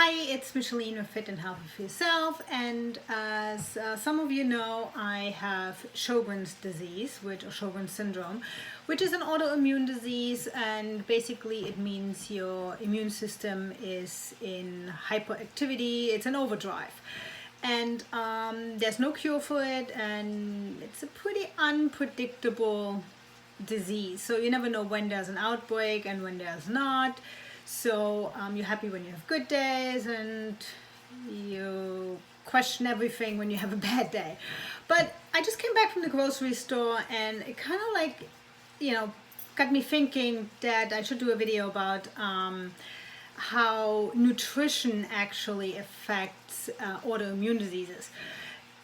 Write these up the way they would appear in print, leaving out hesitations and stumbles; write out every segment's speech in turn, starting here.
Hi, it's Micheline with Fit and Healthy for Yourself, and as some of you know, I have Sjogren's disease, or Sjogren's syndrome, which is an autoimmune disease, and basically it means your immune system is in hyperactivity, it's an overdrive. And there's no cure for it, and it's a pretty unpredictable disease. So you never know when there's an outbreak and when there's not. So you're happy when you have good days, and you question everything when you have a bad day. But I just came back from the grocery store, and it kind of like, got me thinking that I should do a video about how nutrition actually affects autoimmune diseases.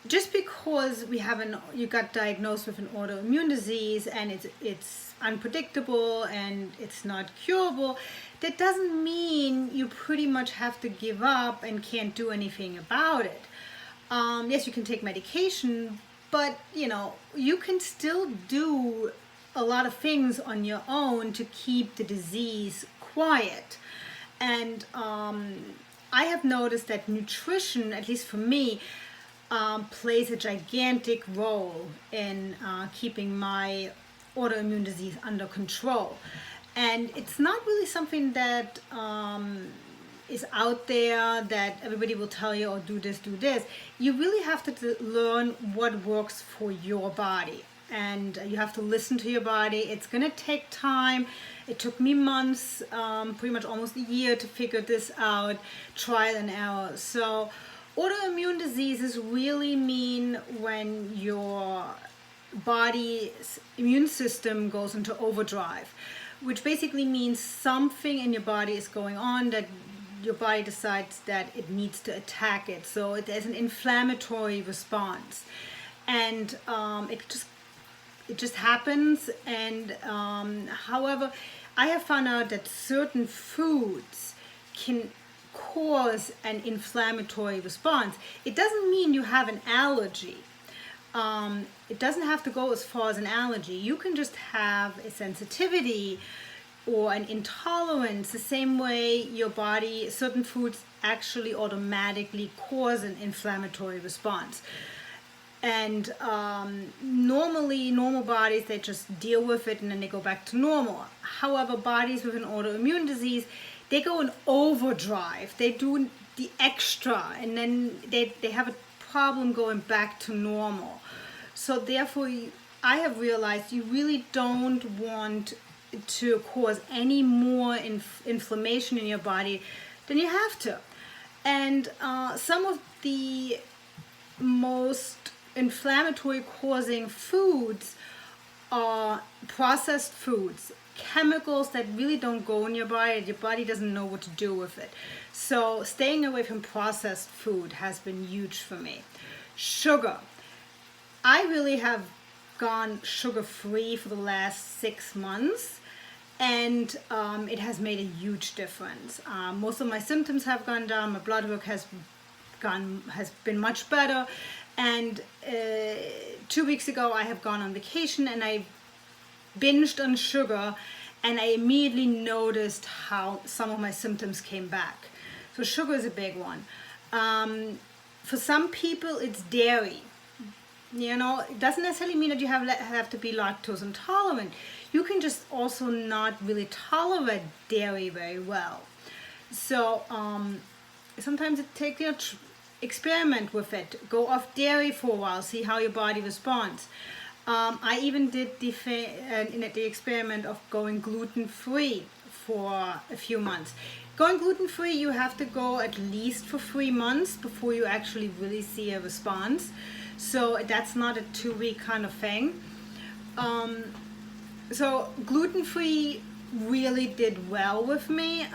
Just because you got diagnosed with an autoimmune disease and it's unpredictable and it's not curable, that doesn't mean you pretty much have to give up and can't do anything about it. Yes, you can take medication, but you can still do a lot of things on your own to keep the disease quiet. And I have noticed that nutrition, at least for me, plays a gigantic role in keeping my autoimmune disease under control. And it's not really something that is out there that everybody will tell you, oh, do this, do this. You really have to learn what works for your body. And you have to listen to your body. It's going to take time. It took me months, pretty much almost a year, to figure this out, trial and error. So autoimmune diseases really mean when your body's immune system goes into overdrive, which basically means something in your body is going on that your body decides that it needs to attack it. So there's an inflammatory response, and it just happens. And however, I have found out that certain foods can cause an inflammatory response. It doesn't mean you have an allergy. It doesn't have to go as far as an allergy. You can just have a sensitivity or an intolerance, the same way your body, certain foods actually automatically cause an inflammatory response. And normally, normal bodies, they just deal with it and then they go back to normal. However, bodies with an autoimmune disease, they go in overdrive. They do the extra, and then they have a problem going back to normal. So therefore, I have realized you really don't want to cause any more inflammation in your body than you have to. And some of the most inflammatory causing foods are processed foods, chemicals that really don't go in your body. Your body doesn't know what to do with it. So staying away from processed food has been huge for me. Sugar. I really have gone sugar-free for the last 6 months, and it has made a huge difference. Most of my symptoms have gone down. My blood work has been much better. And 2 weeks ago, I have gone on vacation and I binged on sugar, and I immediately noticed how some of my symptoms came back. So sugar is a big one. For some people, it's dairy. It doesn't necessarily mean that you have to be lactose intolerant. You can just also not really tolerate dairy very well. So sometimes it takes, experiment with it. Go off dairy for a while, see how your body responds. I even did the experiment of going gluten-free for a few months. Going gluten-free, you have to go at least for 3 months before you actually really see a response. So that's not a 2-week kind of thing. So gluten-free really did well with me.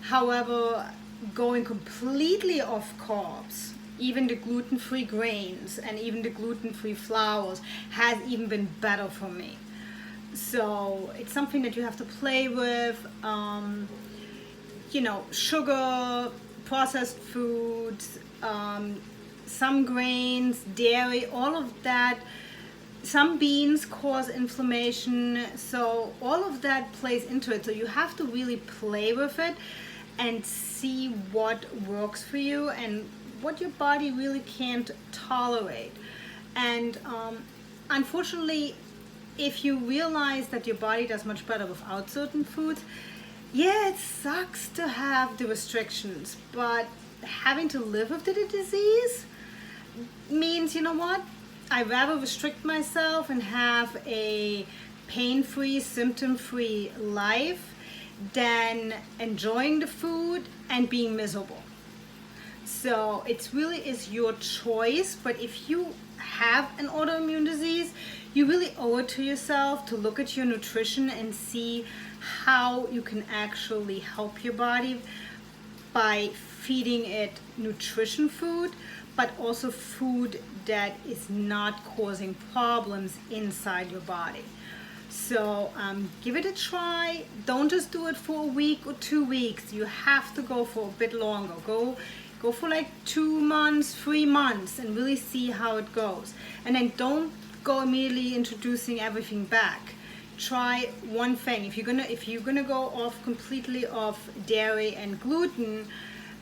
However, going completely off carbs, even the gluten-free grains and even the gluten-free flours, has even been better for me. So it's something that you have to play with. Sugar, processed foods, some grains, dairy, all of that. Some beans cause inflammation, so all of that plays into it. So you have to really play with it. and see what works for you and what your body really can't tolerate. And unfortunately, if you realize that your body does much better without certain foods, yeah, it sucks to have the restrictions, but having to live with the disease means, you know what? I'd rather restrict myself and have a pain-free, symptom-free life than enjoying the food and being miserable. So it really is your choice, but if you have an autoimmune disease, you really owe it to yourself to look at your nutrition and see how you can actually help your body by feeding it nutrition food, but also food that is not causing problems inside your body. So give it a try. Don't just do it for a week or 2 weeks. You have to go for a bit longer. Go for like 2 months, 3 months, and really see how it goes. And then don't go immediately introducing everything back. Try one thing. If you're gonna go off completely off dairy and gluten,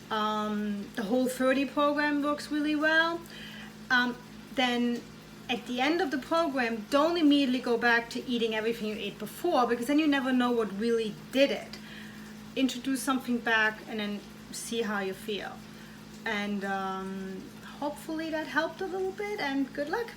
the Whole30 program works really well. Then at the end of the program, don't immediately go back to eating everything you ate before, because then you never know what really did it. Introduce something back and then see how you feel. And hopefully that helped a little bit, and good luck.